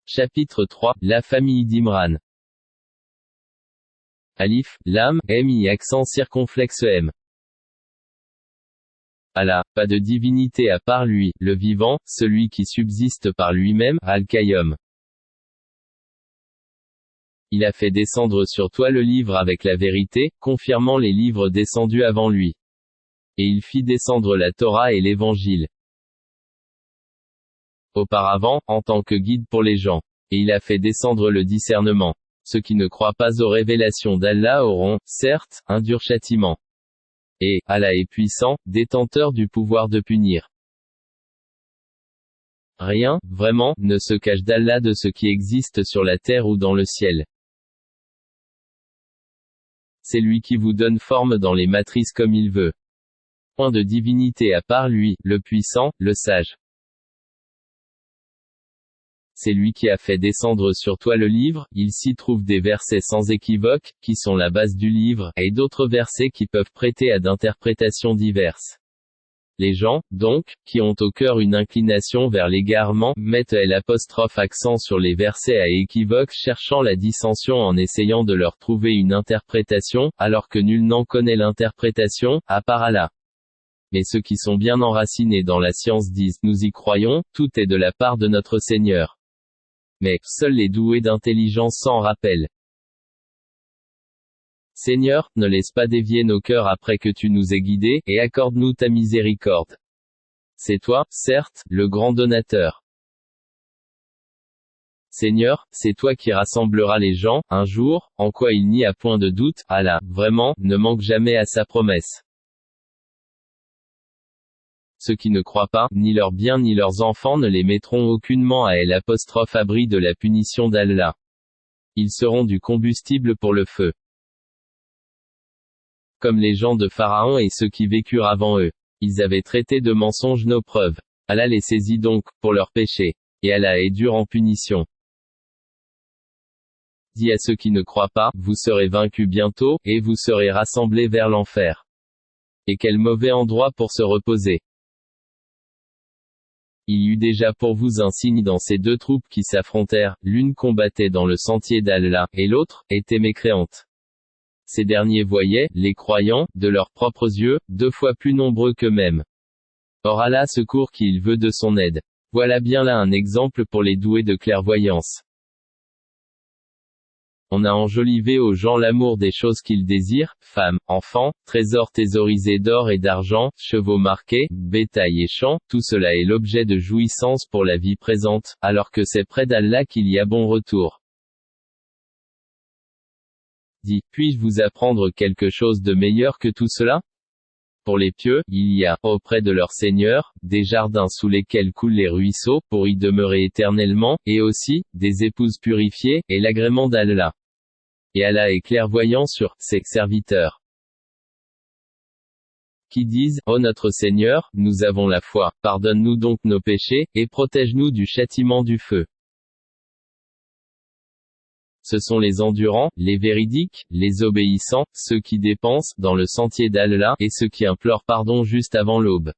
Chapitre 3, la famille d'Imran. Alif, Lam, M-I accent circonflexe M. Allah, pas de divinité à part lui, le vivant, celui qui subsiste par lui-même, Al-Qayyum. Il a fait descendre sur toi le livre avec la vérité, confirmant les livres descendus avant lui. Et il fit descendre la Torah et l'Évangile auparavant, en tant que guide pour les gens. Et il a fait descendre le discernement. Ceux qui ne croient pas aux révélations d'Allah auront, certes, un dur châtiment. Et, Allah est puissant, détenteur du pouvoir de punir. Rien, vraiment, ne se cache d'Allah de ce qui existe sur la terre ou dans le ciel. C'est lui qui vous donne forme dans les matrices comme il veut. Point de divinité à part lui, le puissant, le sage. C'est lui qui a fait descendre sur toi le livre, il s'y trouve des versets sans équivoque, qui sont la base du livre, et d'autres versets qui peuvent prêter à d'interprétations diverses. Les gens, donc, qui ont au cœur une inclination vers l'égarement, mettent l'accent sur les versets à équivoque cherchant la dissension en essayant de leur trouver une interprétation, alors que nul n'en connaît l'interprétation, à part Allah. Mais ceux qui sont bien enracinés dans la science disent, nous y croyons, tout est de la part de notre Seigneur. Mais, seuls les doués d'intelligence s'en rappellent. Seigneur, ne laisse pas dévier nos cœurs après que tu nous aies guidés, et accorde-nous ta miséricorde. C'est toi, certes, le grand donateur. Seigneur, c'est toi qui rassembleras les gens, un jour, en quoi il n'y a point de doute, Allah, vraiment, ne manque jamais à sa promesse. Ceux qui ne croient pas, ni leurs biens ni leurs enfants ne les mettront aucunement à l'abri de la punition d'Allah. Ils seront du combustible pour le feu. Comme les gens de Pharaon et ceux qui vécurent avant eux. Ils avaient traité de mensonges nos preuves. Allah les saisit donc, pour leurs péchés. Et Allah est dur en punition. Dis à ceux qui ne croient pas, vous serez vaincus bientôt, et vous serez rassemblés vers l'enfer. Et quel mauvais endroit pour se reposer. Il y eut déjà pour vous un signe dans ces deux troupes qui s'affrontèrent, l'une combattait dans le sentier d'Allah, et l'autre, était mécréante. Ces derniers voyaient, les croyants, de leurs propres yeux, 2 fois plus nombreux qu'eux-mêmes. Or Allah secourt qui il veut de son aide. Voilà bien là un exemple pour les doués de clairvoyance. On a enjolivé aux gens l'amour des choses qu'ils désirent, femmes, enfants, trésors thésaurisés d'or et d'argent, chevaux marqués, bétail et champs, tout cela est l'objet de jouissance pour la vie présente, alors que c'est près d'Allah qu'il y a bon retour. Dis, puis-je vous apprendre quelque chose de meilleur que tout cela? Pour les pieux, il y a, auprès de leur Seigneur, des jardins sous lesquels coulent les ruisseaux, pour y demeurer éternellement, et aussi, des épouses purifiées, et l'agrément d'Allah. Et Allah est clairvoyant sur ses serviteurs. Qui disent, ô notre Seigneur, nous avons la foi, pardonne-nous donc nos péchés, et protège-nous du châtiment du feu. Ce sont les endurants, les véridiques, les obéissants, ceux qui dépensent, dans le sentier d'Allah, et ceux qui implorent pardon juste avant l'aube.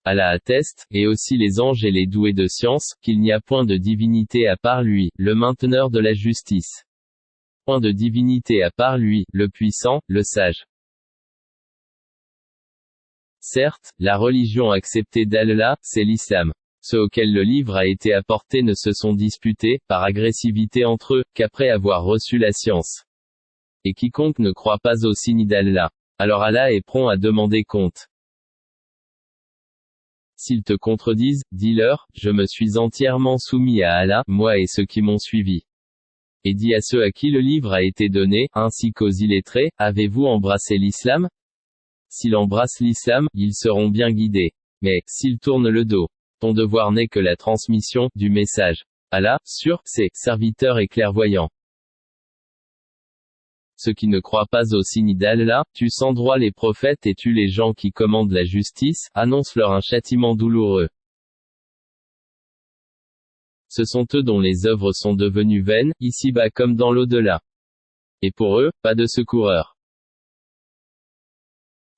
Allah atteste, et aussi les anges et les doués de science, qu'il n'y a point de divinité à part lui, le mainteneur de la justice. Point de divinité à part lui, le puissant, le sage. Certes, la religion acceptée d'Allah, c'est l'islam. Ceux auxquels le livre a été apporté ne se sont disputés, par agressivité entre eux, qu'après avoir reçu la science. Et quiconque ne croit pas au signe d'Allah. Alors Allah est prompt à demander compte. S'ils te contredisent, dis-leur, je me suis entièrement soumis à Allah, moi et ceux qui m'ont suivi. Et dis à ceux à qui le livre a été donné, ainsi qu'aux illettrés, avez-vous embrassé l'islam? S'ils embrassent l'islam, ils seront bien guidés. Mais, s'ils tournent le dos, ton devoir n'est que la transmission du message. Allah, sur ses serviteurs et clairvoyants. Ceux qui ne croient pas au signe d'Allah, tuent sans droit les prophètes et tuent les gens qui commandent la justice, annoncent-leur un châtiment douloureux. Ce sont eux dont les œuvres sont devenues vaines, ici-bas comme dans l'au-delà. Et pour eux, pas de secoureur.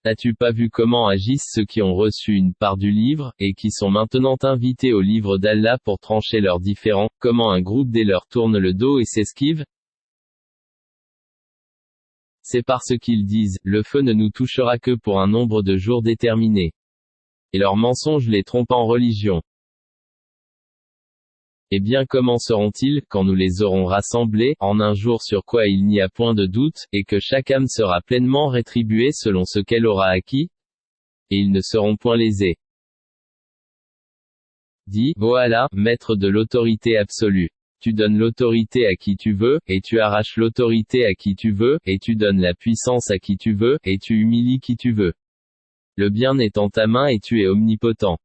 N'as-tu pas vu comment agissent ceux qui ont reçu une part du livre, et qui sont maintenant invités au livre d'Allah pour trancher leurs différends, comment un groupe des leurs tourne le dos et s'esquive? C'est parce qu'ils disent, le feu ne nous touchera que pour un nombre de jours déterminé. Et leurs mensonges les trompent en religion. Eh bien comment seront-ils, quand nous les aurons rassemblés, en un jour sur quoi il n'y a point de doute, et que chaque âme sera pleinement rétribuée selon ce qu'elle aura acquis? Et ils ne seront point lésés. Dis, ô Allah, maître de l'autorité absolue. Tu donnes l'autorité à qui tu veux, et tu arraches l'autorité à qui tu veux, et tu donnes la puissance à qui tu veux, et tu humilies qui tu veux. Le bien est en ta main et tu es omnipotent.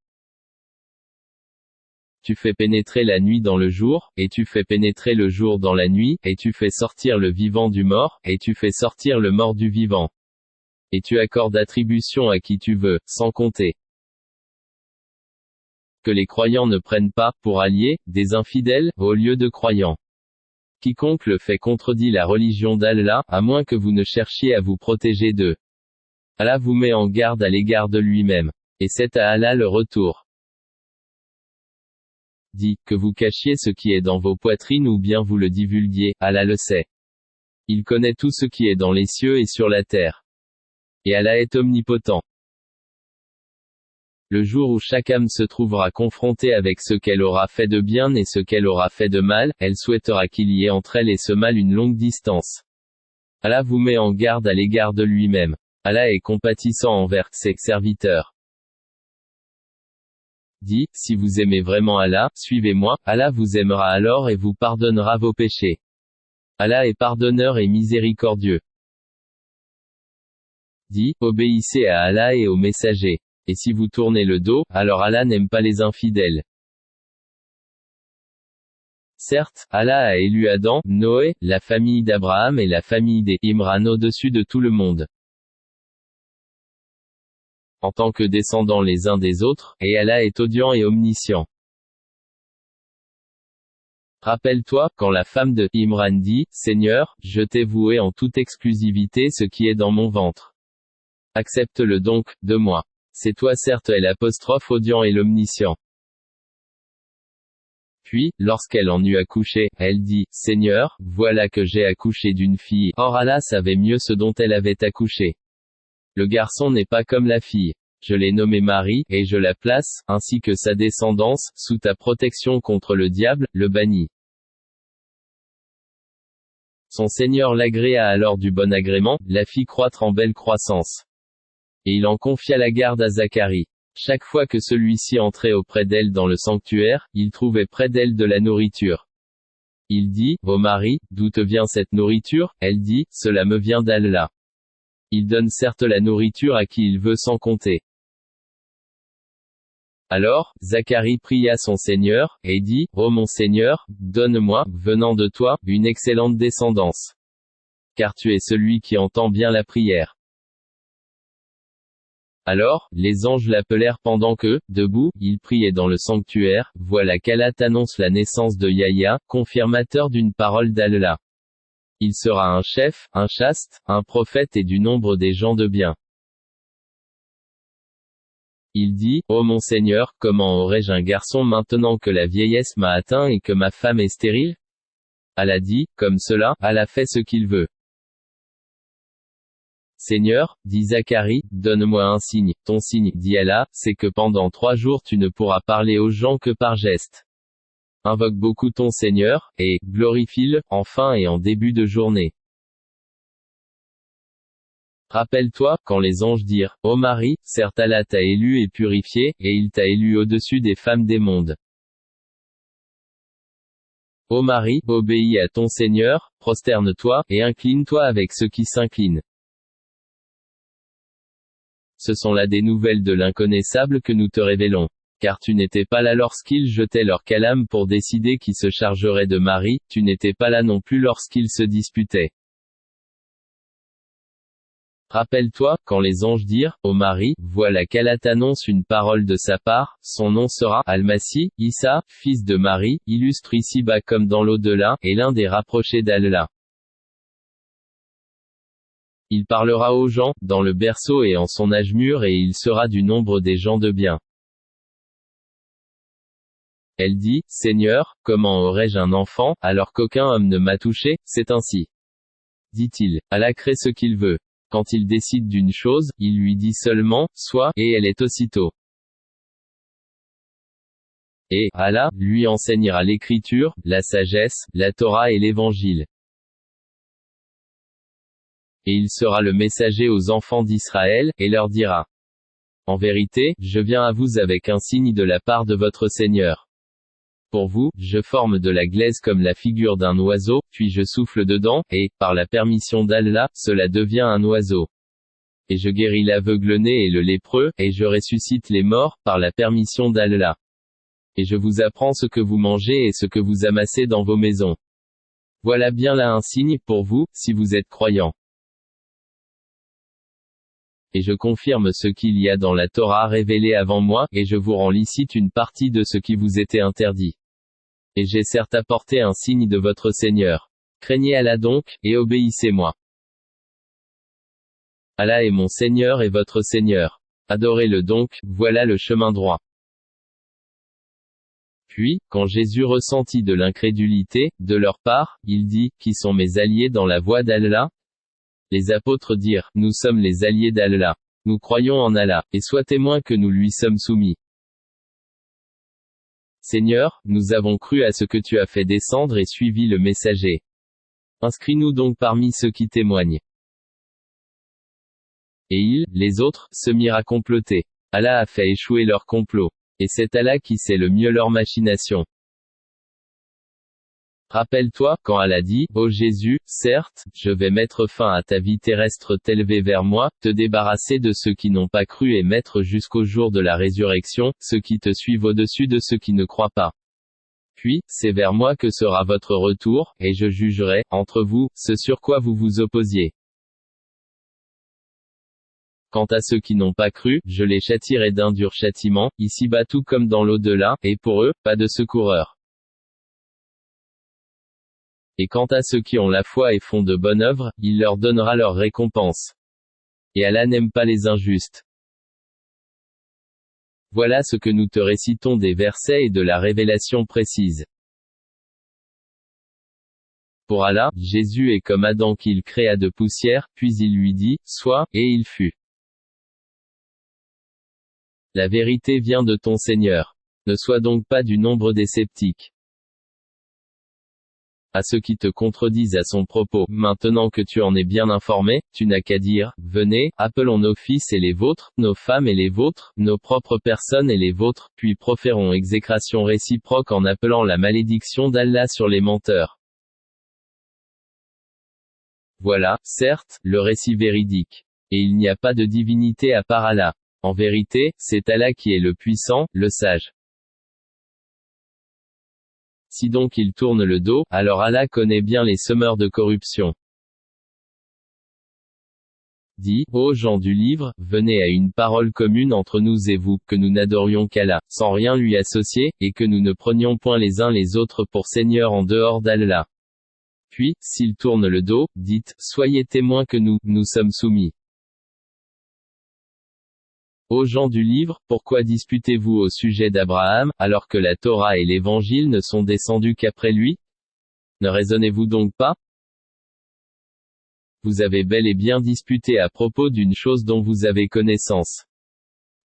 Tu fais pénétrer la nuit dans le jour, et tu fais pénétrer le jour dans la nuit, et tu fais sortir le vivant du mort, et tu fais sortir le mort du vivant. Et tu accordes attribution à qui tu veux, sans compter. Que les croyants ne prennent pas, pour alliés, des infidèles, au lieu de croyants. Quiconque le fait contredit la religion d'Allah, à moins que vous ne cherchiez à vous protéger d'eux. Allah vous met en garde à l'égard de lui-même. Et c'est à Allah le retour. Dis, que vous cachiez ce qui est dans vos poitrines ou bien vous le divulguiez, Allah le sait. Il connaît tout ce qui est dans les cieux et sur la terre. Et Allah est omnipotent. Le jour où chaque âme se trouvera confrontée avec ce qu'elle aura fait de bien et ce qu'elle aura fait de mal, elle souhaitera qu'il y ait entre elle et ce mal une longue distance. Allah vous met en garde à l'égard de lui-même. Allah est compatissant envers ses serviteurs. Dis, si vous aimez vraiment Allah, suivez-moi, Allah vous aimera alors et vous pardonnera vos péchés. Allah est pardonneur et miséricordieux. Dis, obéissez à Allah et aux messagers. Et si vous tournez le dos, alors Allah n'aime pas les infidèles. Certes, Allah a élu Adam, Noé, la famille d'Abraham et la famille des Imran au-dessus de tout le monde, en tant que descendants les uns des autres, et Allah est audient et omniscient. Rappelle-toi, quand la femme de Imran dit, Seigneur, je t'ai voué en toute exclusivité ce qui est dans mon ventre. Accepte-le donc, de moi. C'est toi certes l'apostrophe audient et l'omniscient. Puis, lorsqu'elle en eut accouché, elle dit, Seigneur, voilà que j'ai accouché d'une fille. Or Allah savait mieux ce dont elle avait accouché. Le garçon n'est pas comme la fille. Je l'ai nommé Marie, et je la place, ainsi que sa descendance, sous ta protection contre le diable, le banni. Son Seigneur l'agréa alors du bon agrément, la fit croître en belle croissance. Et il en confia la garde à Zacharie. Chaque fois que celui-ci entrait auprès d'elle dans le sanctuaire, il trouvait près d'elle de la nourriture. Il dit, ô Marie, d'où te vient cette nourriture? Elle dit, cela me vient d'Allah. Il donne certes la nourriture à qui il veut sans compter. Alors, Zacharie pria son Seigneur, et dit, ô mon Seigneur, donne-moi, venant de toi, une excellente descendance. Car tu es celui qui entend bien la prière. Alors, les anges l'appelèrent pendant que, debout, il priait dans le sanctuaire, voilà qu'Allah t'annonce la naissance de Yahya, confirmateur d'une parole d'Allah. Il sera un chef, un chaste, un prophète et du nombre des gens de bien. Il dit, ô mon Seigneur, comment aurais-je un garçon maintenant que la vieillesse m'a atteint et que ma femme est stérile? Allah dit, comme cela, Allah fait ce qu'il veut. Seigneur, dit Zacharie, donne-moi un signe. Ton signe, dit Allah, c'est que pendant 3 jours tu ne pourras parler aux gens que par geste. Invoque beaucoup ton Seigneur, et glorifie-le, en fin et en début de journée. Rappelle-toi, quand les anges dirent, ô Marie, certes Allah t'a élu et purifié, et il t'a élu au-dessus des femmes des mondes. Ô Marie, obéis à ton Seigneur, prosterne-toi, et incline-toi avec ceux qui s'inclinent. Ce sont là des nouvelles de l'inconnaissable que nous te révélons. Car tu n'étais pas là lorsqu'ils jetaient leur calame pour décider qui se chargerait de Marie, tu n'étais pas là non plus lorsqu'ils se disputaient. Rappelle-toi, quand les anges dirent, ô Marie, voilà qu'Allah t'annonce une parole de sa part, son nom sera, Al-Masih, Issa, fils de Marie, illustre ici-bas comme dans l'au-delà, et l'un des rapprochés d'Allah. Il parlera aux gens, dans le berceau et en son âge mûr et il sera du nombre des gens de bien. Elle dit, Seigneur, comment aurais-je un enfant, alors qu'aucun homme ne m'a touché? C'est ainsi. Dit-il, Allah crée ce qu'il veut. Quand il décide d'une chose, il lui dit seulement, sois, et elle est aussitôt. Et, Allah, lui enseignera l'écriture, la sagesse, la Torah et l'évangile. Et il sera le messager aux enfants d'Israël, et leur dira. En vérité, je viens à vous avec un signe de la part de votre Seigneur. Pour vous, je forme de la glaise comme la figure d'un oiseau, puis je souffle dedans, et, par la permission d'Allah, cela devient un oiseau. Et je guéris l'aveugle-né et le lépreux, et je ressuscite les morts, par la permission d'Allah. Et je vous apprends ce que vous mangez et ce que vous amassez dans vos maisons. Voilà bien là un signe, pour vous, si vous êtes croyants. Et je confirme ce qu'il y a dans la Torah révélée avant moi, et je vous rends licite une partie de ce qui vous était interdit. Et j'ai certes apporté un signe de votre Seigneur. Craignez Allah donc, et obéissez-moi. Allah est mon Seigneur et votre Seigneur. Adorez-le donc, voilà le chemin droit. Puis, quand Jésus ressentit de l'incrédulité, de leur part, il dit, qui sont mes alliés dans la voie d'Allah? Les apôtres dirent, nous sommes les alliés d'Allah. Nous croyons en Allah, et sois témoin que nous lui sommes soumis. Seigneur, nous avons cru à ce que tu as fait descendre et suivi le messager. Inscris-nous donc parmi ceux qui témoignent. Et ils, les autres, se mirent à comploter. Allah a fait échouer leur complot. Et c'est Allah qui sait le mieux leur machination. Rappelle-toi, quand Allah dit, ô Jésus, certes, je vais mettre fin à ta vie terrestre t'élever vers moi, te débarrasser de ceux qui n'ont pas cru et mettre jusqu'au jour de la résurrection, ceux qui te suivent au-dessus de ceux qui ne croient pas. Puis, c'est vers moi que sera votre retour, et je jugerai, entre vous, ce sur quoi vous vous opposiez. Quant à ceux qui n'ont pas cru, je les châtierai d'un dur châtiment, ici-bas tout comme dans l'au-delà, et pour eux, pas de secoureur. Et quant à ceux qui ont la foi et font de bonnes œuvres, il leur donnera leur récompense. Et Allah n'aime pas les injustes. Voilà ce que nous te récitons des versets et de la révélation précise. Pour Allah, Jésus est comme Adam qu'il créa de poussière, puis il lui dit, sois, et il fut. La vérité vient de ton Seigneur. Ne sois donc pas du nombre des sceptiques. À ceux qui te contredisent à son propos, maintenant que tu en es bien informé, tu n'as qu'à dire, venez, appelons nos fils et les vôtres, nos femmes et les vôtres, nos propres personnes et les vôtres, puis proférons exécration réciproque en appelant la malédiction d'Allah sur les menteurs. Voilà, certes, le récit véridique. Et il n'y a pas de divinité à part Allah. En vérité, c'est Allah qui est le puissant, le sage. Si donc ils tournent le dos, alors Allah connaît bien les semeurs de corruption. Dis, ô gens du livre, venez à une parole commune entre nous et vous, que nous n'adorions qu'Allah, sans rien lui associer, et que nous ne prenions point les uns les autres pour seigneurs en dehors d'Allah. Puis, s'ils tournent le dos, dites, soyez témoins que nous sommes soumis. Ô gens du livre, pourquoi disputez-vous au sujet d'Abraham, alors que la Torah et l'Évangile ne sont descendus qu'après lui? Ne raisonnez-vous donc pas? Vous avez bel et bien disputé à propos d'une chose dont vous avez connaissance.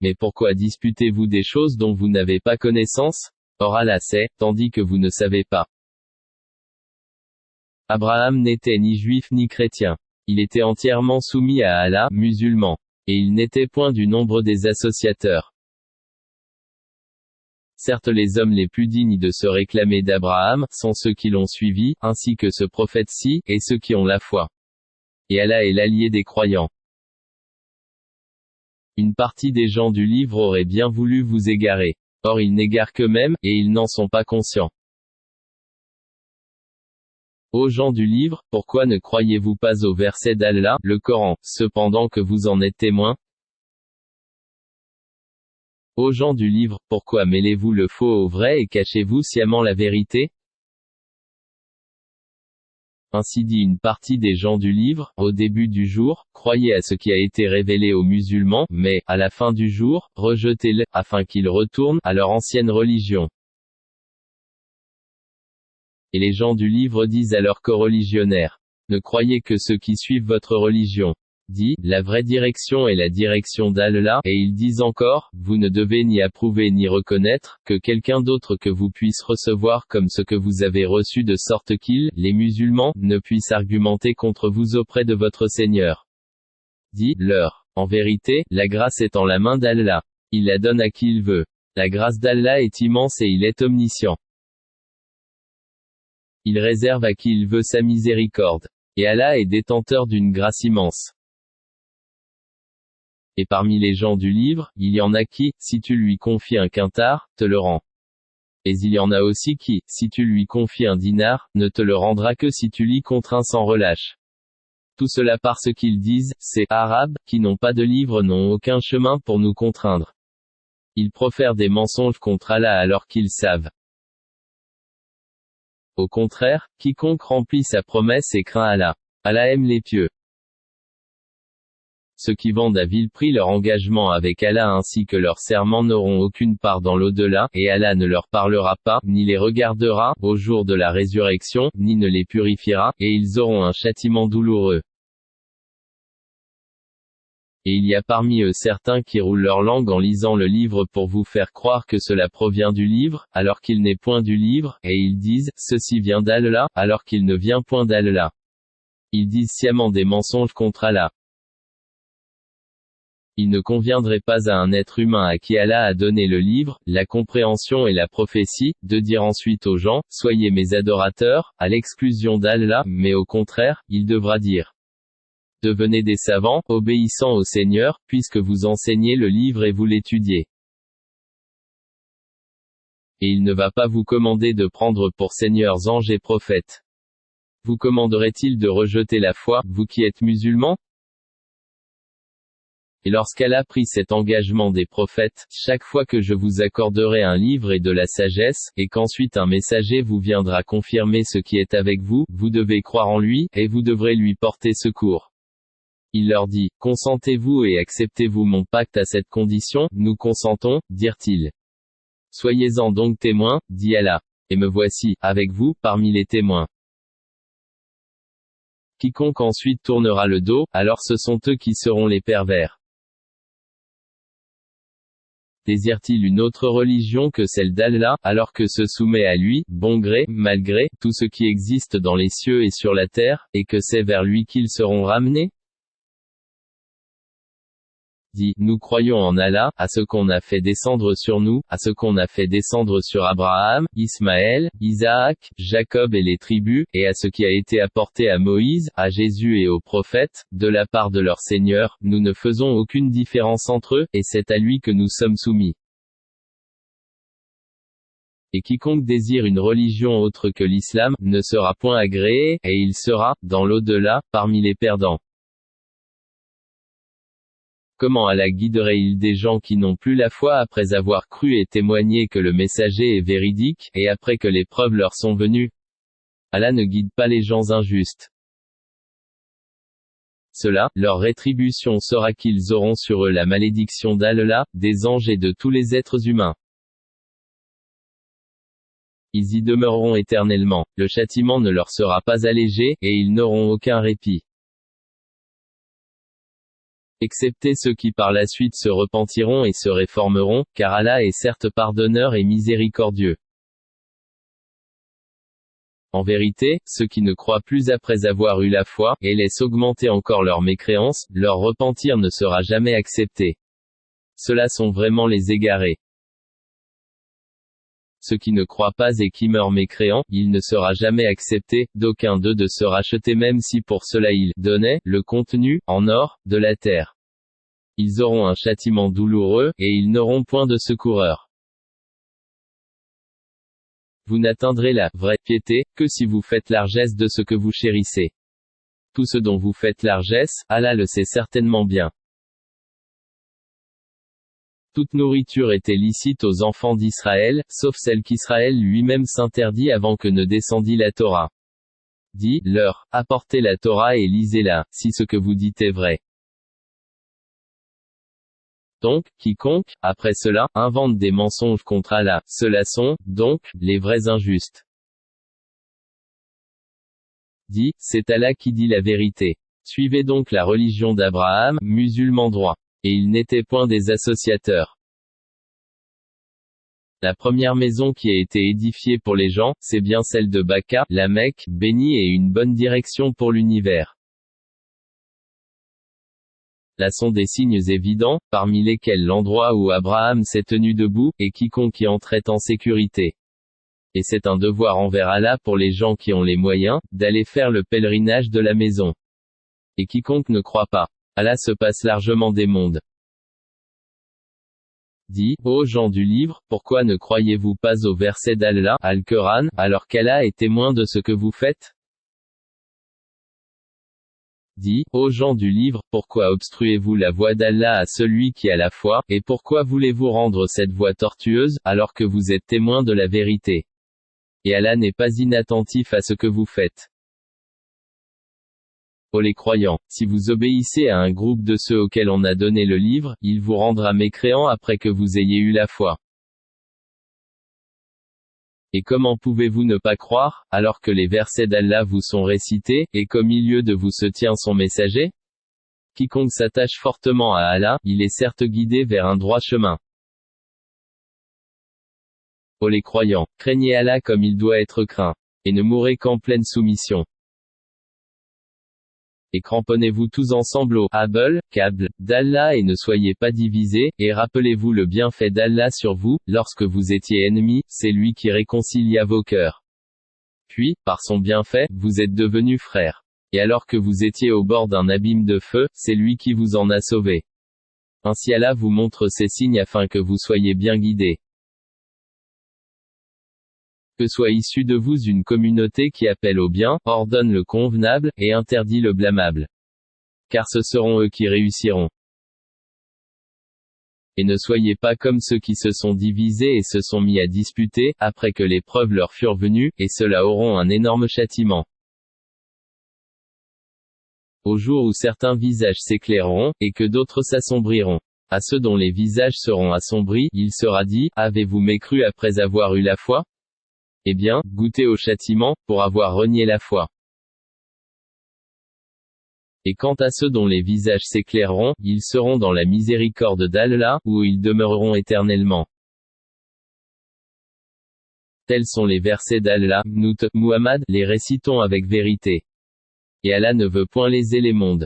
Mais pourquoi disputez-vous des choses dont vous n'avez pas connaissance? Or Allah sait, tandis que vous ne savez pas. Abraham n'était ni juif ni chrétien. Il était entièrement soumis à Allah, musulman. Et il n'était point du nombre des associateurs. Certes les hommes les plus dignes de se réclamer d'Abraham, sont ceux qui l'ont suivi, ainsi que ce prophète-ci, et ceux qui ont la foi. Et Allah est l'allié des croyants. Une partie des gens du livre aurait bien voulu vous égarer. Or ils n'égarent qu'eux-mêmes, et ils n'en sont pas conscients. Ô gens du livre, pourquoi ne croyez-vous pas au verset d'Allah, le Coran, cependant que vous en êtes témoins? Ô gens du livre, pourquoi mêlez-vous le faux au vrai et cachez-vous sciemment la vérité? Ainsi dit une partie des gens du livre, au début du jour, croyez à ce qui a été révélé aux musulmans, mais, à la fin du jour, rejetez-le, afin qu'ils retournent à leur ancienne religion. Et les gens du livre disent à leurs coreligionnaires: ne croyez que ceux qui suivent votre religion. Dit, la vraie direction est la direction d'Allah, et ils disent encore, vous ne devez ni approuver ni reconnaître, que quelqu'un d'autre que vous puisse recevoir comme ce que vous avez reçu de sorte qu'ils, les musulmans, ne puissent argumenter contre vous auprès de votre Seigneur. Dit, leur. En vérité, la grâce est en la main d'Allah. Il la donne à qui il veut. La grâce d'Allah est immense et il est omniscient. Il réserve à qui il veut sa miséricorde. Et Allah est détenteur d'une grâce immense. Et parmi les gens du livre, il y en a qui, si tu lui confies un quintar, te le rend. Et il y en a aussi qui, si tu lui confies un dinar, ne te le rendra que si tu l'y contrains sans relâche. Tout cela parce qu'ils disent, ces Arabes, qui n'ont pas de livre n'ont aucun chemin pour nous contraindre. Ils profèrent des mensonges contre Allah alors qu'ils savent. Au contraire, quiconque remplit sa promesse et craint Allah. Allah aime les pieux. Ceux qui vendent à vil prix leur engagement avec Allah ainsi que leur serment n'auront aucune part dans l'au-delà, et Allah ne leur parlera pas, ni les regardera, au jour de la résurrection, ni ne les purifiera, et ils auront un châtiment douloureux. Et il y a parmi eux certains qui roulent leur langue en lisant le livre pour vous faire croire que cela provient du livre, alors qu'il n'est point du livre, et ils disent, ceci vient d'Allah, alors qu'il ne vient point d'Allah. Ils disent sciemment des mensonges contre Allah. Il ne conviendrait pas à un être humain à qui Allah a donné le livre, la compréhension et la prophétie, de dire ensuite aux gens, soyez mes adorateurs, à l'exclusion d'Allah, mais au contraire, il devra dire. Devenez des savants, obéissants au Seigneur, puisque vous enseignez le livre et vous l'étudiez. Et il ne va pas vous commander de prendre pour seigneurs anges et prophètes. Vous commanderait-il de rejeter la foi, vous qui êtes musulmans? Et lorsqu'Allah prit cet engagement des prophètes, chaque fois que je vous accorderai un livre et de la sagesse, et qu'ensuite un messager vous viendra confirmer ce qui est avec vous, vous devez croire en lui, et vous devrez lui porter secours. Il leur dit, consentez-vous et acceptez-vous mon pacte à cette condition? Nous consentons, dirent-ils. Soyez-en donc témoins, dit Allah. Et me voici, avec vous, parmi les témoins. Quiconque ensuite tournera le dos, alors ce sont eux qui seront les pervers. Désire-t-il une autre religion que celle d'Allah, alors que se soumet à lui, bon gré, mal gré, tout ce qui existe dans les cieux et sur la terre, et que c'est vers lui qu'ils seront ramenés? Dit, nous croyons en Allah, à ce qu'on a fait descendre sur nous, à ce qu'on a fait descendre sur Abraham, Ismaël, Isaac, Jacob et les tribus, et à ce qui a été apporté à Moïse, à Jésus et aux prophètes, de la part de leur Seigneur, nous ne faisons aucune différence entre eux, et c'est à lui que nous sommes soumis. Et quiconque désire une religion autre que l'islam, ne sera point agréé, et il sera, dans l'au-delà, parmi les perdants. Comment Allah guiderait-il des gens qui n'ont plus la foi après avoir cru et témoigné que le messager est véridique, et après que les preuves leur sont venues? Allah ne guide pas les gens injustes. Cela, leur rétribution sera qu'ils auront sur eux la malédiction d'Allah, des anges et de tous les êtres humains. Ils y demeureront éternellement, le châtiment ne leur sera pas allégé, et ils n'auront aucun répit. Excepté ceux qui par la suite se repentiront et se réformeront, car Allah est certes pardonneur et miséricordieux. En vérité, ceux qui ne croient plus après avoir eu la foi, et laissent augmenter encore leur mécréance, leur repentir ne sera jamais accepté. Ceux-là sont vraiment les égarés. Ceux qui ne croient pas et qui meurent mécréants, il ne sera jamais accepté, d'aucun d'eux de se racheter même si pour cela ils donnaient, le contenu, en or, de la terre. Ils auront un châtiment douloureux, et ils n'auront point de secoureur. Vous n'atteindrez la vraie piété que si vous faites largesse de ce que vous chérissez. Tout ce dont vous faites largesse, Allah le sait certainement bien. Toute nourriture était licite aux enfants d'Israël, sauf celle qu'Israël lui-même s'interdit avant que ne descendît la Torah. Dis-leur, apportez la Torah et lisez-la, si ce que vous dites est vrai. Donc, quiconque, après cela, invente des mensonges contre Allah, ceux-là sont, donc, les vrais injustes. Dis, c'est Allah qui dit la vérité. Suivez donc la religion d'Abraham, musulman droit. Et il n'était point des associateurs. La première maison qui a été édifiée pour les gens, c'est bien celle de Baka, la Mecque, bénie et une bonne direction pour l'univers. Là sont des signes évidents, parmi lesquels l'endroit où Abraham s'est tenu debout, et quiconque y entrait en sécurité. Et c'est un devoir envers Allah pour les gens qui ont les moyens, d'aller faire le pèlerinage de la maison. Et quiconque ne croit pas, Allah se passe largement des mondes. Dis, ô gens du livre, pourquoi ne croyez-vous pas au verset d'Allah, Al-Quran, alors qu'Allah est témoin de ce que vous faites? Dis, ô gens du livre, pourquoi obstruez-vous la voie d'Allah à celui qui a la foi, et pourquoi voulez-vous rendre cette voie tortueuse, alors que vous êtes témoin de la vérité? Et Allah n'est pas inattentif à ce que vous faites. Ô les croyants, si vous obéissez à un groupe de ceux auxquels on a donné le livre, il vous rendra mécréants après que vous ayez eu la foi. Et comment pouvez-vous ne pas croire, alors que les versets d'Allah vous sont récités, et qu'au milieu de vous se tient son messager? Quiconque s'attache fortement à Allah, il est certes guidé vers un droit chemin. Ô les croyants, craignez Allah comme il doit être craint. Et ne mourrez qu'en pleine soumission. Et cramponnez-vous tous ensemble au habl, câble, d'Allah et ne soyez pas divisés, et rappelez-vous le bienfait d'Allah sur vous, lorsque vous étiez ennemis, c'est lui qui réconcilia vos cœurs. Puis, par son bienfait, vous êtes devenus frères. Et alors que vous étiez au bord d'un abîme de feu, c'est lui qui vous en a sauvés. Ainsi Allah vous montre ces signes afin que vous soyez bien guidés. Que soit issue de vous une communauté qui appelle au bien, ordonne le convenable, et interdit le blâmable. Car ce seront eux qui réussiront. Et ne soyez pas comme ceux qui se sont divisés et se sont mis à disputer, après que les preuves leur furent venues, et ceux-là auront un énorme châtiment. Au jour où certains visages s'éclaireront, et que d'autres s'assombriront. À ceux dont les visages seront assombris, il sera dit, avez-vous mécru après avoir eu la foi? Eh bien, goûtez au châtiment, pour avoir renié la foi. Et quant à ceux dont les visages s'éclaireront, ils seront dans la miséricorde d'Allah, où ils demeureront éternellement. Tels sont les versets d'Allah, nous, Muhammad, les récitons avec vérité. Et Allah ne veut point léser les mondes.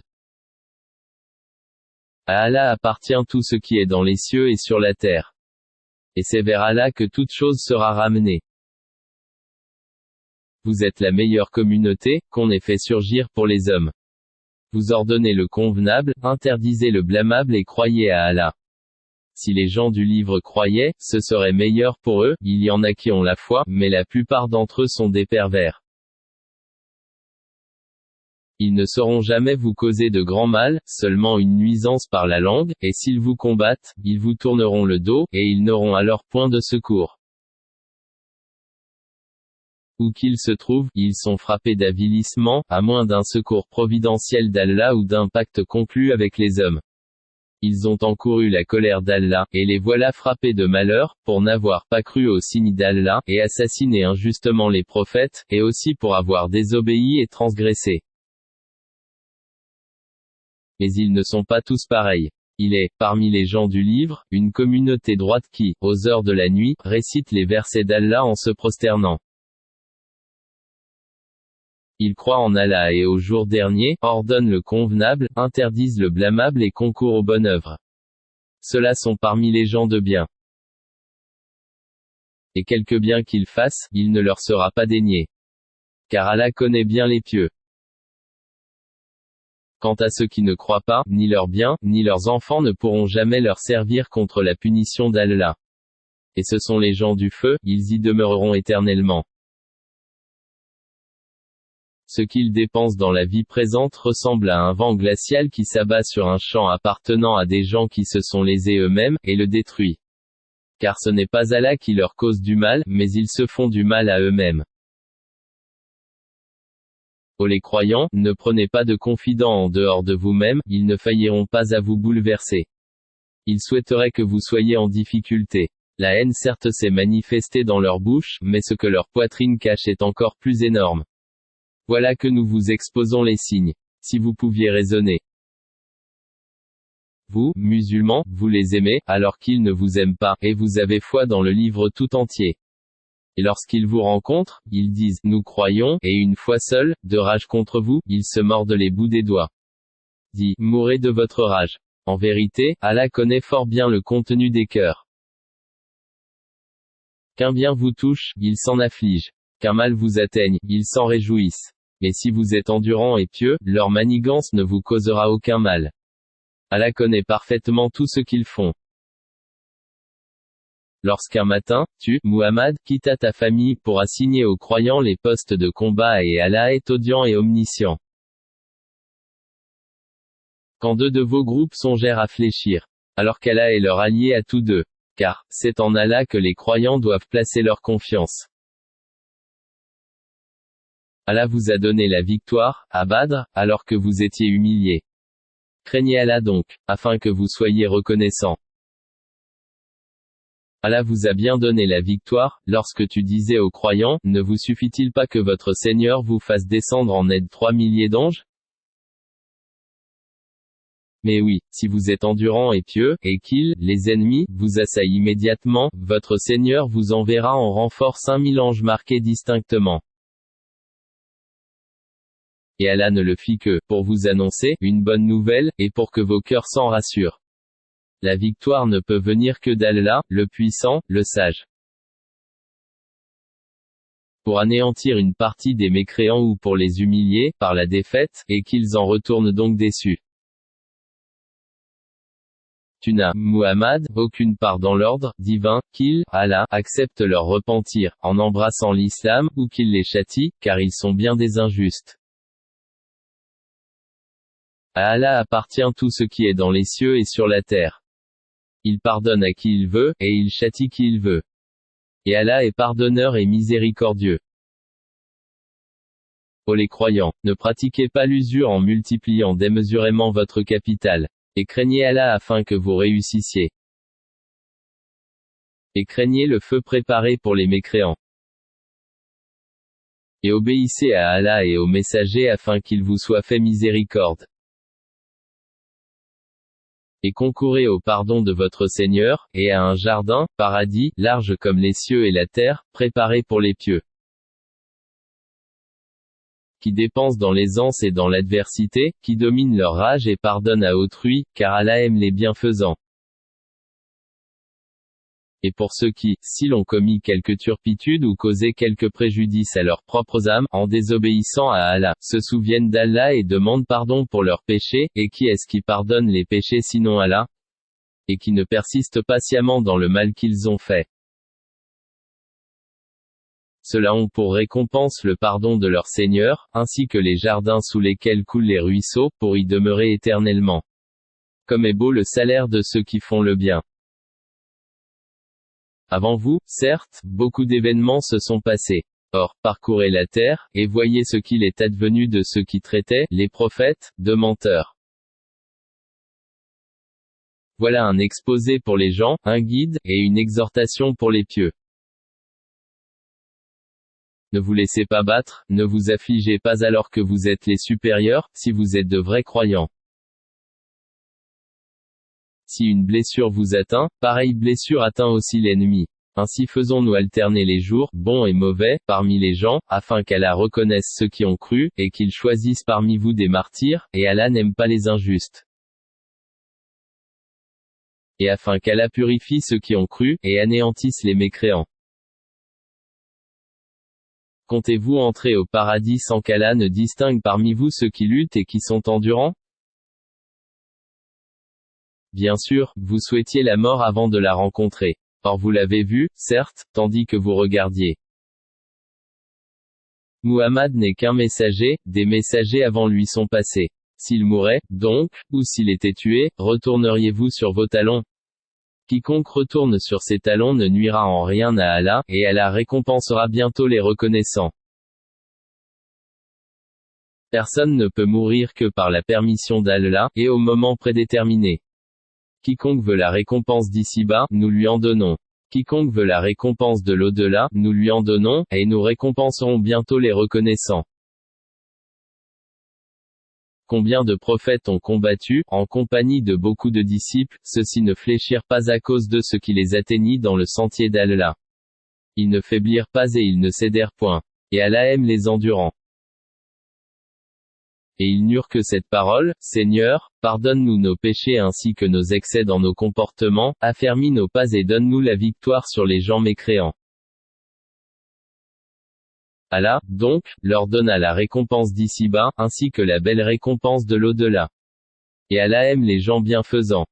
À Allah appartient tout ce qui est dans les cieux et sur la terre. Et c'est vers Allah que toute chose sera ramenée. Vous êtes la meilleure communauté, qu'on ait fait surgir pour les hommes. Vous ordonnez le convenable, interdisez le blâmable et croyez à Allah. Si les gens du livre croyaient, ce serait meilleur pour eux, il y en a qui ont la foi, mais la plupart d'entre eux sont des pervers. Ils ne sauront jamais vous causer de grand mal, seulement une nuisance par la langue, et s'ils vous combattent, ils vous tourneront le dos, et ils n'auront alors point de secours. Où qu'ils se trouvent, ils sont frappés d'avilissement, à moins d'un secours providentiel d'Allah ou d'un pacte conclu avec les hommes. Ils ont encouru la colère d'Allah, et les voilà frappés de malheur, pour n'avoir pas cru aux signes d'Allah, et assassiné injustement les prophètes, et aussi pour avoir désobéi et transgressé. Mais ils ne sont pas tous pareils. Il est, parmi les gens du livre, une communauté droite qui, aux heures de la nuit, récite les versets d'Allah en se prosternant. Ils croient en Allah et au jour dernier, ordonnent le convenable, interdisent le blâmable et concourent aux bonnes œuvres. Ceux-là sont parmi les gens de bien. Et quelque bien qu'ils fassent, il ne leur sera pas dénié. Car Allah connaît bien les pieux. Quant à ceux qui ne croient pas, ni leurs biens, ni leurs enfants ne pourront jamais leur servir contre la punition d'Allah. Et ce sont les gens du feu, ils y demeureront éternellement. Ce qu'ils dépensent dans la vie présente ressemble à un vent glacial qui s'abat sur un champ appartenant à des gens qui se sont lésés eux-mêmes, et le détruit. Car ce n'est pas Allah qui leur cause du mal, mais ils se font du mal à eux-mêmes. Ô les croyants, ne prenez pas de confidents en dehors de vous-même, ils ne failliront pas à vous bouleverser. Ils souhaiteraient que vous soyez en difficulté. La haine certes s'est manifestée dans leur bouche, mais ce que leur poitrine cache est encore plus énorme. Voilà que nous vous exposons les signes. Si vous pouviez raisonner. Vous, musulmans, vous les aimez, alors qu'ils ne vous aiment pas, et vous avez foi dans le livre tout entier. Et lorsqu'ils vous rencontrent, ils disent, nous croyons, et une fois seuls, de rage contre vous, ils se mordent les bouts des doigts. Dis, mourrez de votre rage. En vérité, Allah connaît fort bien le contenu des cœurs. Qu'un bien vous touche, ils s'en affligent. Qu'un mal vous atteigne, ils s'en réjouissent. Mais si vous êtes endurant et pieux, leur manigance ne vous causera aucun mal. Allah connaît parfaitement tout ce qu'ils font. Lorsqu'un matin, tu, Muhammad, quittas ta famille pour assigner aux croyants les postes de combat et Allah est audient et omniscient. Quand deux de vos groupes songèrent à fléchir, alors qu'Allah est leur allié à tous deux, car c'est en Allah que les croyants doivent placer leur confiance. Allah vous a donné la victoire, à Badr, alors que vous étiez humiliés. Craignez Allah donc, afin que vous soyez reconnaissants. Allah vous a bien donné la victoire, lorsque tu disais aux croyants, ne vous suffit-il pas que votre Seigneur vous fasse descendre en aide 3 milliers d'anges? Mais oui, si vous êtes endurant et pieux, et qu'ils, les ennemis, vous assaillent immédiatement, votre Seigneur vous enverra en renfort 5000 anges marqués distinctement. Et Allah ne le fit que, pour vous annoncer, une bonne nouvelle, et pour que vos cœurs s'en rassurent. La victoire ne peut venir que d'Allah, le puissant, le sage. Pour anéantir une partie des mécréants ou pour les humilier, par la défaite, et qu'ils en retournent donc déçus. Tu n'as, Muhammad, aucune part dans l'ordre divin, qu'il, Allah, accepte leur repentir, en embrassant l'islam, ou qu'il les châtie, car ils sont bien des injustes. À Allah appartient tout ce qui est dans les cieux et sur la terre. Il pardonne à qui il veut, et il châtie qui il veut. Et Allah est pardonneur et miséricordieux. Ô les croyants, ne pratiquez pas l'usure en multipliant démesurément votre capital. Et craignez Allah afin que vous réussissiez. Et craignez le feu préparé pour les mécréants. Et obéissez à Allah et aux messagers afin qu'il vous soit fait miséricorde. Et concourez au pardon de votre Seigneur, et à un jardin, paradis, large comme les cieux et la terre, préparé pour les pieux. Qui dépensent dans l'aisance et dans l'adversité, qui dominent leur rage et pardonnent à autrui, car Allah aime les bienfaisants. Et pour ceux qui, s'ils ont commis quelque turpitude ou causé quelque préjudice à leurs propres âmes, en désobéissant à Allah, se souviennent d'Allah et demandent pardon pour leurs péchés, et qui est-ce qui pardonne les péchés sinon Allah? Et qui ne persistent patiemment dans le mal qu'ils ont fait. Ceux-là ont pour récompense le pardon de leur Seigneur, ainsi que les jardins sous lesquels coulent les ruisseaux, pour y demeurer éternellement. Comme est beau le salaire de ceux qui font le bien. Avant vous, certes, beaucoup d'événements se sont passés. Or, parcourez la terre, et voyez ce qu'il est advenu de ceux qui traitaient, les prophètes, de menteurs. Voilà un exposé pour les gens, un guide, et une exhortation pour les pieux. Ne vous laissez pas battre, ne vous affligez pas alors que vous êtes les supérieurs, si vous êtes de vrais croyants. Si une blessure vous atteint, pareille blessure atteint aussi l'ennemi. Ainsi faisons-nous alterner les jours, bons et mauvais, parmi les gens, afin qu'Allah reconnaisse ceux qui ont cru, et qu'il choisisse parmi vous des martyrs, et Allah n'aime pas les injustes. Et afin qu'Allah purifie ceux qui ont cru, et anéantisse les mécréants. Comptez-vous entrer au paradis sans qu'Allah ne distingue parmi vous ceux qui luttent et qui sont endurants? Bien sûr, vous souhaitiez la mort avant de la rencontrer. Or vous l'avez vue, certes, tandis que vous regardiez. Muhammad n'est qu'un messager, des messagers avant lui sont passés. S'il mourait, donc, ou s'il était tué, retourneriez-vous sur vos talons? Quiconque retourne sur ses talons ne nuira en rien à Allah, et Allah récompensera bientôt les reconnaissants. Personne ne peut mourir que par la permission d'Allah, et au moment prédéterminé. Quiconque veut la récompense d'ici-bas, nous lui en donnons. Quiconque veut la récompense de l'au-delà, nous lui en donnons, et nous récompenserons bientôt les reconnaissants. Combien de prophètes ont combattu, en compagnie de beaucoup de disciples, ceux-ci ne fléchirent pas à cause de ce qui les atteignit dans le sentier d'Allah. Ils ne faiblirent pas et ils ne cédèrent point. Et Allah aime les endurants. Et ils n'eurent que cette parole, Seigneur, pardonne-nous nos péchés ainsi que nos excès dans nos comportements, affermis nos pas et donne-nous la victoire sur les gens mécréants. Allah, donc, leur donna la récompense d'ici-bas, ainsi que la belle récompense de l'au-delà. Et Allah aime les gens bienfaisants.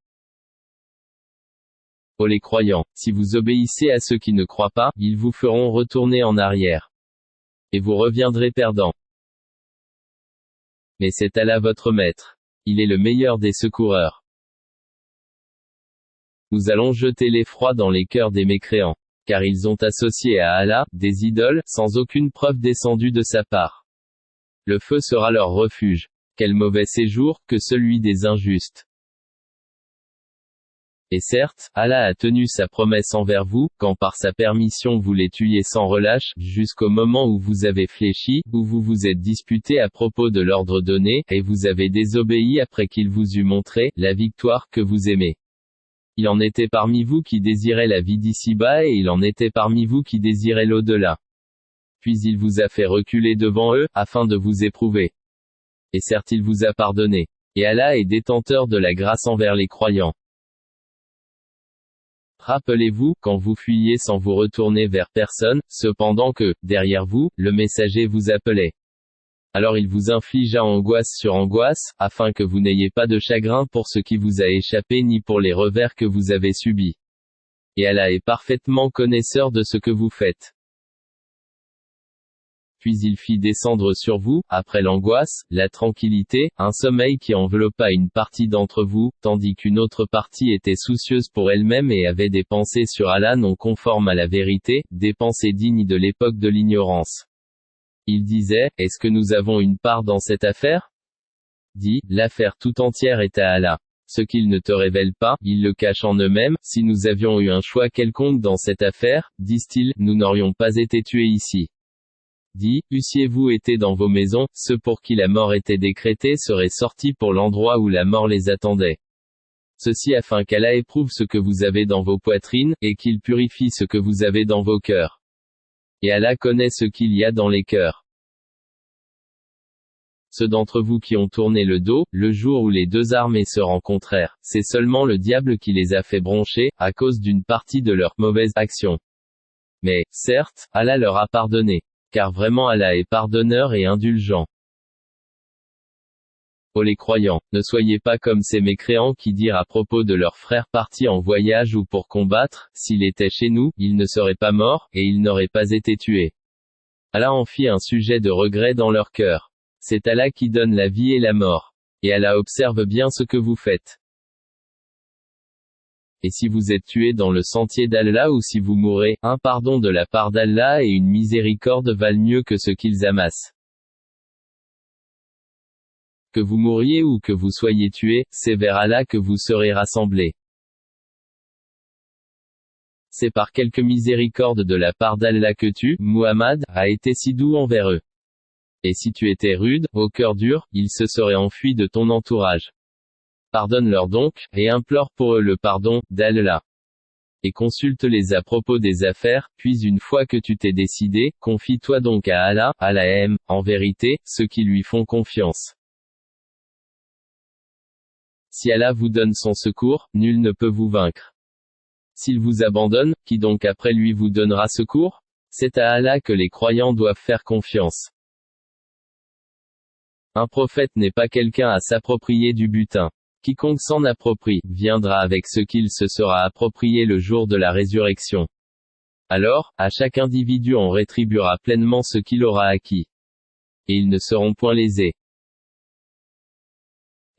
Ô les croyants, si vous obéissez à ceux qui ne croient pas, ils vous feront retourner en arrière. Et vous reviendrez perdants. Mais c'est Allah votre maître. Il est le meilleur des secoureurs. Nous allons jeter l'effroi dans les cœurs des mécréants. Car ils ont associé à Allah, des idoles, sans aucune preuve descendue de sa part. Le feu sera leur refuge. Quel mauvais séjour, que celui des injustes. Et certes, Allah a tenu sa promesse envers vous, quand par sa permission vous les tuiez sans relâche, jusqu'au moment où vous avez fléchi, où vous vous êtes disputé à propos de l'ordre donné, et vous avez désobéi après qu'il vous eut montré, la victoire que vous aimez. Il en était parmi vous qui désiraient la vie d'ici-bas et il en était parmi vous qui désiraient l'au-delà. Puis il vous a fait reculer devant eux, afin de vous éprouver. Et certes il vous a pardonné. Et Allah est détenteur de la grâce envers les croyants. Rappelez-vous, quand vous fuyiez sans vous retourner vers personne, cependant que, derrière vous, le messager vous appelait. Alors il vous infligea angoisse sur angoisse, afin que vous n'ayez pas de chagrin pour ce qui vous a échappé ni pour les revers que vous avez subis. Et Allah est parfaitement connaisseur de ce que vous faites. Puis il fit descendre sur vous, après l'angoisse, la tranquillité, un sommeil qui enveloppa une partie d'entre vous, tandis qu'une autre partie était soucieuse pour elle-même et avait des pensées sur Allah non conformes à la vérité, des pensées dignes de l'époque de l'ignorance. Il disait, est-ce que nous avons une part dans cette affaire? Dis, l'affaire tout entière est à Allah. Ce qu'ils ne te révèlent pas, ils le cachent en eux-mêmes. Si nous avions eu un choix quelconque dans cette affaire, disent-ils, nous n'aurions pas été tués ici. Dis, eussiez-vous été dans vos maisons, ceux pour qui la mort était décrétée seraient sortis pour l'endroit où la mort les attendait. Ceci afin qu'Allah éprouve ce que vous avez dans vos poitrines, et qu'il purifie ce que vous avez dans vos cœurs. Et Allah connaît ce qu'il y a dans les cœurs. Ceux d'entre vous qui ont tourné le dos, le jour où les deux armées se rencontrèrent, c'est seulement le diable qui les a fait broncher, à cause d'une partie de leurs mauvaises actions. Mais, certes, Allah leur a pardonné. Car vraiment Allah est pardonneur et indulgent. Ô les croyants, ne soyez pas comme ces mécréants qui dirent à propos de leurs frères partis en voyage ou pour combattre, s'il était chez nous, il ne serait pas mort, et il n'aurait pas été tué. Allah en fit un sujet de regret dans leur cœur. C'est Allah qui donne la vie et la mort. Et Allah observe bien ce que vous faites. Et si vous êtes tués dans le sentier d'Allah ou si vous mourrez, un pardon de la part d'Allah et une miséricorde valent mieux que ce qu'ils amassent. Que vous mouriez ou que vous soyez tués, c'est vers Allah que vous serez rassemblés. C'est par quelque miséricorde de la part d'Allah que tu, Muhammad, as été si doux envers eux. Et si tu étais rude, au cœur dur, ils se seraient enfuis de ton entourage. Pardonne-leur donc, et implore pour eux le pardon d'Allah. Et consulte-les à propos des affaires, puis une fois que tu t'es décidé, confie-toi donc à Allah, Allah aime, en vérité, ceux qui lui font confiance. Si Allah vous donne son secours, nul ne peut vous vaincre. S'il vous abandonne, qui donc après lui vous donnera secours? C'est à Allah que les croyants doivent faire confiance. Un prophète n'est pas quelqu'un à s'approprier du butin. Quiconque s'en approprie, viendra avec ce qu'il se sera approprié le jour de la résurrection. Alors, à chaque individu on rétribuera pleinement ce qu'il aura acquis. Et ils ne seront point lésés.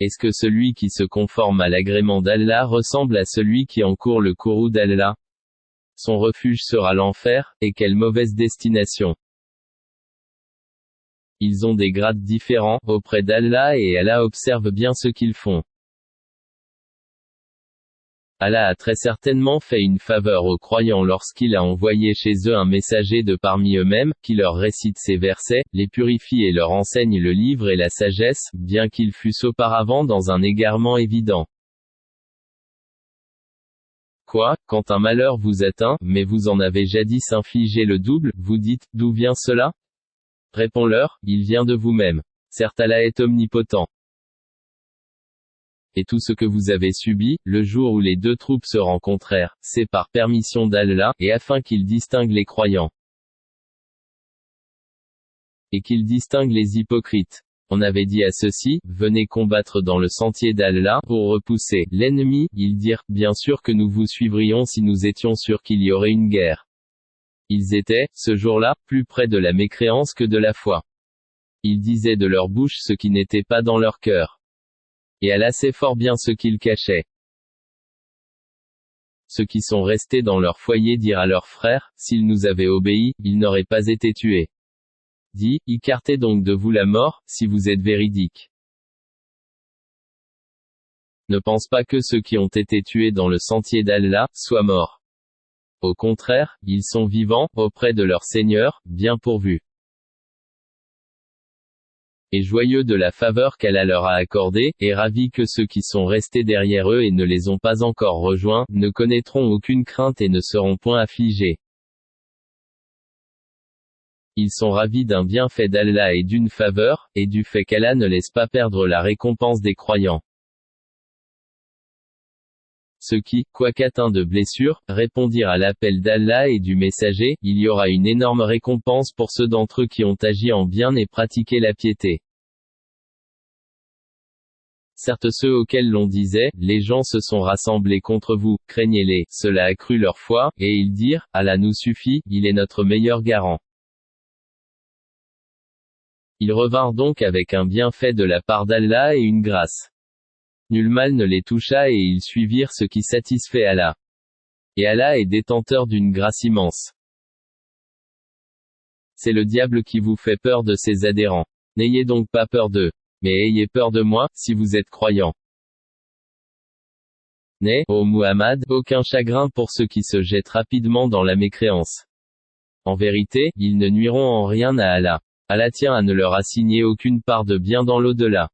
Est-ce que celui qui se conforme à l'agrément d'Allah ressemble à celui qui encourt le courroux d'Allah? Son refuge sera l'enfer, et quelle mauvaise destination! Ils ont des grades différents auprès d'Allah et Allah observe bien ce qu'ils font. Allah a très certainement fait une faveur aux croyants lorsqu'il a envoyé chez eux un messager de parmi eux-mêmes, qui leur récite ces versets, les purifie et leur enseigne le livre et la sagesse, bien qu'ils fussent auparavant dans un égarement évident. Quoi, quand un malheur vous atteint, mais vous en avez jadis infligé le double, vous dites, d'où vient cela? Réponds-leur, il vient de vous-même. Certes Allah est omnipotent. Et tout ce que vous avez subi, le jour où les deux troupes se rencontrèrent, c'est par permission d'Allah, et afin qu'il distingue les croyants. Et qu'il distingue les hypocrites. On avait dit à ceux-ci, venez combattre dans le sentier d'Allah, pour repousser l'ennemi, ils dirent, bien sûr que nous vous suivrions si nous étions sûrs qu'il y aurait une guerre. Ils étaient, ce jour-là, plus près de la mécréance que de la foi. Ils disaient de leur bouche ce qui n'était pas dans leur cœur. Et Allah sait fort bien ce qu'ils cachaient. Ceux qui sont restés dans leur foyer dirent à leurs frères, s'ils nous avaient obéi, ils n'auraient pas été tués. Dis, écartez donc de vous la mort, si vous êtes véridiques. Ne pense pas que ceux qui ont été tués dans le sentier d'Allah, soient morts. Au contraire, ils sont vivants, auprès de leur Seigneur, bien pourvus. Et joyeux de la faveur qu'Allah leur a accordée, et ravis que ceux qui sont restés derrière eux et ne les ont pas encore rejoints, ne connaîtront aucune crainte et ne seront point affligés. Ils sont ravis d'un bienfait d'Allah et d'une faveur, et du fait qu'Allah ne laisse pas perdre la récompense des croyants. Ceux qui, quoiqu'atteints de blessures, répondirent à l'appel d'Allah et du messager, il y aura une énorme récompense pour ceux d'entre eux qui ont agi en bien et pratiqué la piété. Certes ceux auxquels l'on disait, les gens se sont rassemblés contre vous, craignez-les, cela accrut leur foi, et ils dirent, Allah nous suffit, il est notre meilleur garant. Ils revinrent donc avec un bienfait de la part d'Allah et une grâce. Nul mal ne les toucha et ils suivirent ce qui satisfait Allah. Et Allah est détenteur d'une grâce immense. C'est le diable qui vous fait peur de ses adhérents. N'ayez donc pas peur d'eux. Mais ayez peur de moi, si vous êtes croyants. N'aie, ô Muhammad, aucun chagrin pour ceux qui se jettent rapidement dans la mécréance. En vérité, ils ne nuiront en rien à Allah. Allah tient à ne leur assigner aucune part de bien dans l'au-delà.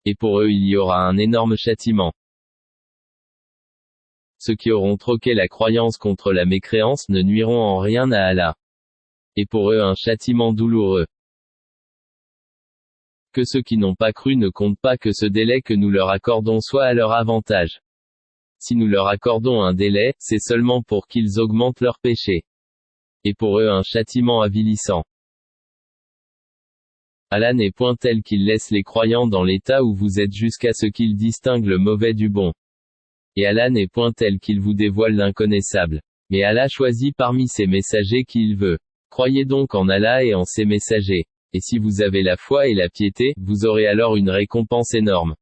Et pour eux il y aura un énorme châtiment. Ceux qui auront troqué la croyance contre la mécréance ne nuiront en rien à Allah. Et pour eux un châtiment douloureux. Que ceux qui n'ont pas cru ne comptent pas que ce délai que nous leur accordons soit à leur avantage. Si nous leur accordons un délai, c'est seulement pour qu'ils augmentent leurs péchés. Et pour eux un châtiment avilissant. Allah n'est point tel qu'il laisse les croyants dans l'état où vous êtes jusqu'à ce qu'ils distinguent le mauvais du bon. Et Allah n'est point tel qu'il vous dévoile l'inconnaissable. Mais Allah choisit parmi ses messagers qui il veut. Croyez donc en Allah et en ses messagers. Et si vous avez la foi et la piété, vous aurez alors une récompense énorme.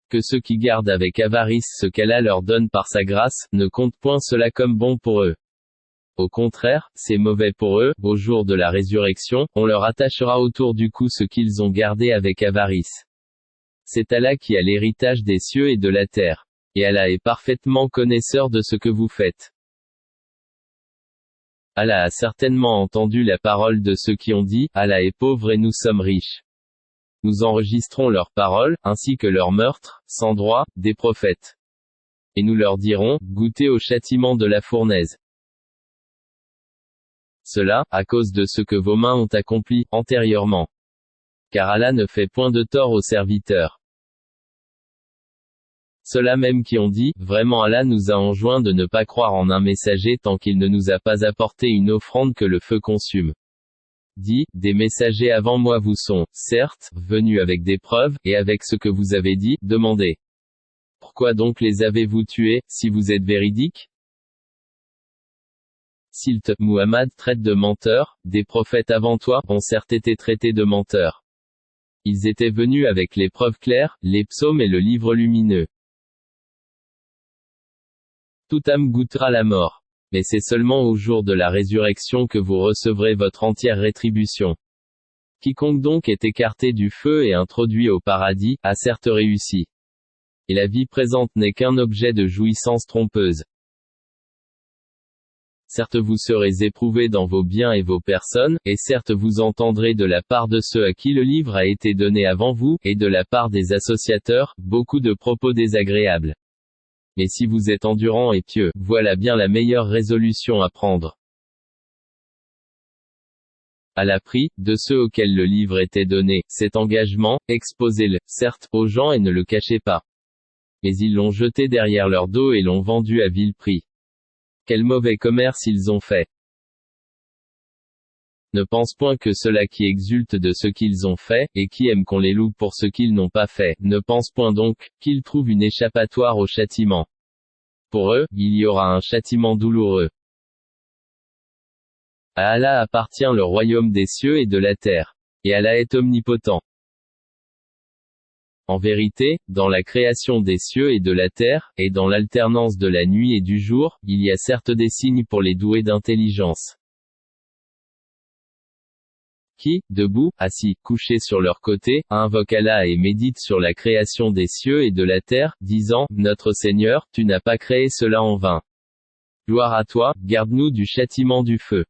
Que ceux qui gardent avec avarice ce qu'Allah leur donne par sa grâce, ne comptent point cela comme bon pour eux. Au contraire, c'est mauvais pour eux, au jour de la résurrection, on leur attachera autour du cou ce qu'ils ont gardé avec avarice. C'est Allah qui a l'héritage des cieux et de la terre. Et Allah est parfaitement connaisseur de ce que vous faites. Allah a certainement entendu la parole de ceux qui ont dit, Allah est pauvre et nous sommes riches. Nous enregistrons leurs paroles, ainsi que leurs meurtres, sans droit, des prophètes. Et nous leur dirons, goûtez au châtiment de la fournaise. Cela, à cause de ce que vos mains ont accompli, antérieurement. Car Allah ne fait point de tort aux serviteurs. Ceux-là même qui ont dit, vraiment Allah nous a enjoint de ne pas croire en un messager tant qu'il ne nous a pas apporté une offrande que le feu consume. Dit, des messagers avant moi vous sont, certes, venus avec des preuves, et avec ce que vous avez dit, demandez. Pourquoi donc les avez-vous tués, si vous êtes véridiques? S'ils te, Muhammad, traite de menteurs, des prophètes avant toi, ont certes été traités de menteurs. Ils étaient venus avec les preuves claires, les psaumes et le livre lumineux. Toute âme goûtera la mort. Mais c'est seulement au jour de la résurrection que vous recevrez votre entière rétribution. Quiconque donc est écarté du feu et introduit au paradis, a certes réussi. Et la vie présente n'est qu'un objet de jouissance trompeuse. Certes vous serez éprouvés dans vos biens et vos personnes, et certes vous entendrez de la part de ceux à qui le livre a été donné avant vous, et de la part des associateurs, beaucoup de propos désagréables. Mais si vous êtes endurant et pieux, voilà bien la meilleure résolution à prendre. Allah prit, de ceux auxquels le livre était donné, cet engagement, exposez-le, certes, aux gens et ne le cachez pas. Mais ils l'ont jeté derrière leur dos et l'ont vendu à vil prix. Quel mauvais commerce ils ont fait. Ne pense point que ceux-là qui exultent de ce qu'ils ont fait, et qui aiment qu'on les loue pour ce qu'ils n'ont pas fait, ne pense point donc, qu'ils trouvent une échappatoire au châtiment. Pour eux, il y aura un châtiment douloureux. À Allah appartient le royaume des cieux et de la terre. Et Allah est omnipotent. En vérité, dans la création des cieux et de la terre, et dans l'alternance de la nuit et du jour, il y a certes des signes pour les doués d'intelligence. Qui, debout, assis, couchés sur leur côté, invoquent Allah et méditent sur la création des cieux et de la terre, disant, Notre Seigneur, tu n'as pas créé cela en vain. Gloire à toi, garde-nous du châtiment du feu.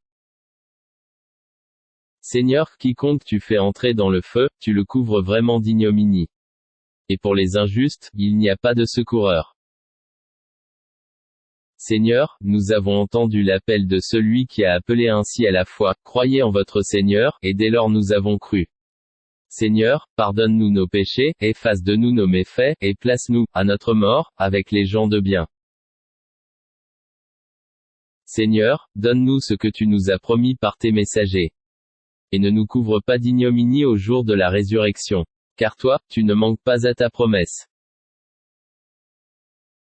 Seigneur, quiconque tu fais entrer dans le feu, tu le couvres vraiment d'ignominie. Et pour les injustes, il n'y a pas de secoureur. Seigneur, nous avons entendu l'appel de celui qui a appelé ainsi à la foi, croyez en votre Seigneur, et dès lors nous avons cru. Seigneur, pardonne-nous nos péchés, efface de nous nos méfaits, et place-nous, à notre mort, avec les gens de bien. Seigneur, donne-nous ce que tu nous as promis par tes messagers. Et ne nous couvre pas d'ignominie au jour de la résurrection. Car toi, tu ne manques pas à ta promesse.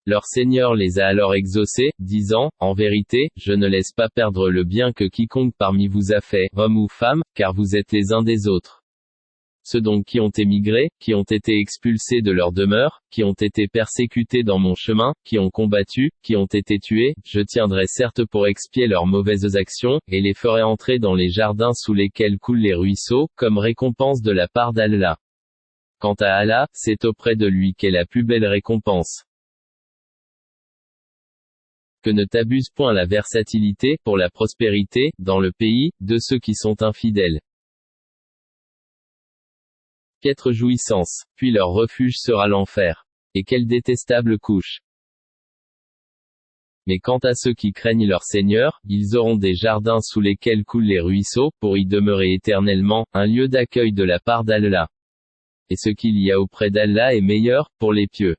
Leur Seigneur les a alors exaucés, disant, En vérité, je ne laisse pas perdre le bien que quiconque parmi vous a fait, homme ou femme, car vous êtes les uns des autres. Ceux donc qui ont émigré, qui ont été expulsés de leur demeure, qui ont été persécutés dans mon chemin, qui ont combattu, qui ont été tués, je tiendrai certes pour expier leurs mauvaises actions, et les ferai entrer dans les jardins sous lesquels coulent les ruisseaux, comme récompense de la part d'Allah. Quant à Allah, c'est auprès de lui qu'est la plus belle récompense. Que ne t'abuse point la versatilité, pour la prospérité, dans le pays, de ceux qui sont infidèles. Piètre jouissance, puis leur refuge sera l'enfer. Et quelle détestable couche. Mais quant à ceux qui craignent leur Seigneur, ils auront des jardins sous lesquels coulent les ruisseaux, pour y demeurer éternellement, un lieu d'accueil de la part d'Allah. Et ce qu'il y a auprès d'Allah est meilleur, pour les pieux.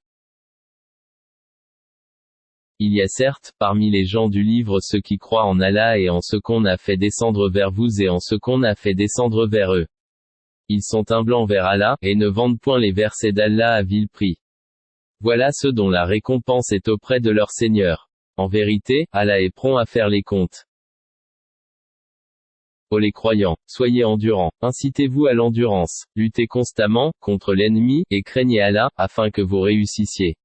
Il y a certes, parmi les gens du livre ceux qui croient en Allah et en ce qu'on a fait descendre vers vous et en ce qu'on a fait descendre vers eux. Ils sont humbles envers Allah, et ne vendent point les versets d'Allah à vil prix. Voilà ceux dont la récompense est auprès de leur Seigneur. En vérité, Allah est prompt à faire les comptes. Ô les croyants, soyez endurants, incitez-vous à l'endurance, luttez constamment, contre l'ennemi, et craignez Allah, afin que vous réussissiez.